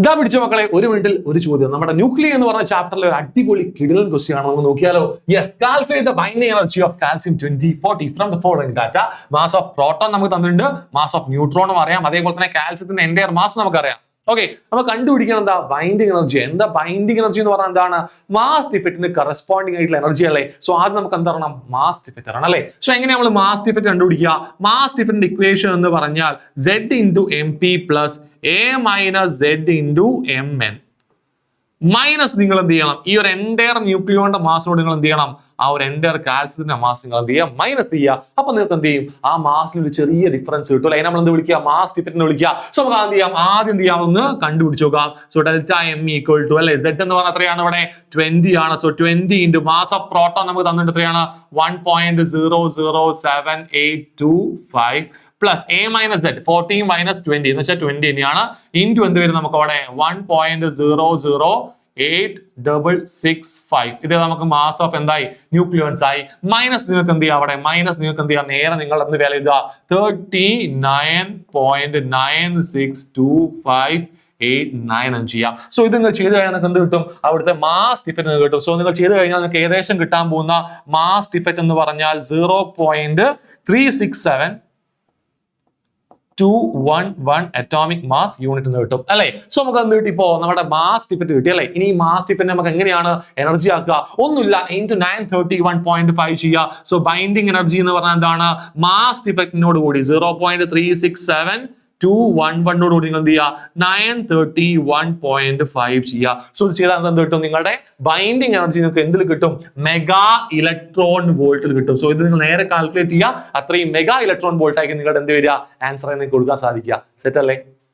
ഇതാ പിടിച്ച മക്കളെ, ഒരു മിനിറ്റിൽ ഒരു ചോദ്യം. നമ്മുടെ ന്യൂക്ലിയർ എന്ന് പറഞ്ഞ ചാപ്റ്ററിലെ ഒരു അടിപൊളി കിടിലൻ ക്വസ്റ്റ്യൻ ആണ്. നമുക്ക് നോക്കിയാലോ? Yes, calculate the binding energy of calcium 2040 from the following data. Mass of proton നമുക്ക് തന്നിട്ടുണ്ട്, മാസ് ഓഫ് ന്യൂട്രോണും അറിയാം, അതേപോലെ തന്നെ കാൽസ്യത്തിന്റെ എൻറ്റയർ മാസ് നമുക്കറിയാം. ഓക്കെ, അപ്പൊ കണ്ടുപിടിക്കണം എന്താ ബൈൻഡിങ് എനർജി. എന്താ ബൈൻഡിങ് എനർജി എന്ന് പറഞ്ഞാൽ എന്താണ്? മാസ് ഡിഫക്റ്റിന് കറസ്പോണ്ടിങ് ആയിട്ടുള്ള എനർജി അല്ലേ? സോ ആദ്യം നമുക്ക് എന്താ പറയണം? മാസ് ഡിഫക്റ്റ് ആണ് അല്ലേ? സോ എങ്ങനെ നമ്മൾ മാസ് ഡിഫക്റ്റ് കണ്ടുപിടിക്കുക? മാസ് ഡിഫക്റ്റിന്റെ ഇക്വേഷൻ എന്ന് പറഞ്ഞാൽ Z into MP plus A minus Z into Mn minus നിങ്ങൾ എന്ത് ചെയ്യണം? ഈ ഒരു എൻറ്റയർ ന്യൂക്ലിയോന്റെ മാസിനോട് നിങ്ങൾ എന്ത് ചെയ്യണം? ആ ഒരു എൻറ്റയർ കാൽസ്യത്തിന്റെ മാസ് നിങ്ങൾ എന്ത് ചെയ്യുക? മൈനസ് ചെയ്യുക. അപ്പൊ നിങ്ങൾക്ക് എന്ത് ചെയ്യും? ആ മാസിന് ഒരു ചെറിയ ഡിഫറൻസ് കിട്ടും. അതിനെ നമ്മൾ എന്ത് വിളിക്കുക? മാസ് ഡിഫക്റ്റ് വിളിക്കുക. സോ നമുക്ക് എന്ത് ചെയ്യാം? ആദ്യം എന്ത് ചെയ്യാമെന്ന് കണ്ടുപിടിച്ച് നോക്കാം. So delta M equal to അല്ലെ Z എന്ന് പറഞ്ഞാൽ എത്രയാണ്? ഇവിടെ 20 ആണ്. So 20 into mass of proton നമുക്ക് തന്നിട്ട് എത്രയാണ്? 1.0078825 plus A minus Z 14 minus 20 എന്ന് വെച്ചാൽ 20 തന്നെയാണ്. ഇൻറ്റു എന്ത് വരും നമുക്ക് അവിടെ? 1.00865. ഇത് നമുക്ക് മാസ് ഓഫ് എന്തായി? ന്യൂക്ലിയോൺസ് ആയി. മൈനസ് നിങ്ങൾക്ക് എന്ത് ചെയ്യാം? അവിടെ മൈനസ് നിങ്ങൾക്ക് എന്ത് ചെയ്യാം? നേരെ നിങ്ങൾ എന്ത് വാല്യൂ ഇതാ 39.962589 ചെയ്യാം. സോ ഇത് നിങ്ങൾ ചെയ്ത് കഴിഞ്ഞാൽ നിങ്ങൾക്ക് എന്ത് കിട്ടും? അവിടുത്തെ മാസ് ഡിഫക്റ്റ് കിട്ടും. സോ നിങ്ങൾ ചെയ്ത് കഴിഞ്ഞാൽ നിങ്ങൾക്ക് ഏകദേശം കിട്ടാൻ പോകുന്ന മാസ് ഡിഫക്റ്റ് എന്ന് പറഞ്ഞാൽ 0.367 അറ്റോമിക് മാസ് യൂണിറ്റ് എന്ന് കിട്ടും അല്ലെ? സോ നമുക്ക് എന്ത് കിട്ടി? ഇപ്പോ നമ്മുടെ മാസ് ഡിഫക്റ്റ് കിട്ടി അല്ലെ? ഇനി ഈ മാസ് ഡിഫക്റ്റ് നമുക്ക് എങ്ങനെയാണ് എനർജി ആക്കുക? ഒന്നുമില്ല, into 931.5 ചെയ്യുക. സോ ബൈൻഡിങ് എനർജി എന്ന് പറഞ്ഞാൽ എന്താണ്? മാസ് ഡിഫക്റ്റിനോട് കൂടി 0.367211 കൂടി നിങ്ങൾ എന്ത് ചെയ്യുക? 931.5 ചെയ്യുക. സോ ഇത് ചെയ്താൽ എന്ത് കിട്ടും? നിങ്ങളുടെ ബൈൻഡിങ് എനർജി നിങ്ങൾക്ക് എന്തിൽ കിട്ടും? മെഗാ ഇലക്ട്രോൺ വോൾട്ടിൽ കിട്ടും. സോ ഇത് നിങ്ങൾ നേരെ കാൽക്കുലേറ്റ് ചെയ്യുക. അത്രയും മെഗാ ഇലക്ട്രോൺ വോൾട്ട് ആയിരിക്കും നിങ്ങളുടെ എന്ത് വരിക? ആൻസർ നിങ്ങൾക്ക് കൊടുക്കാൻ സാധിക്കുക. സെറ്റ് അല്ലേ?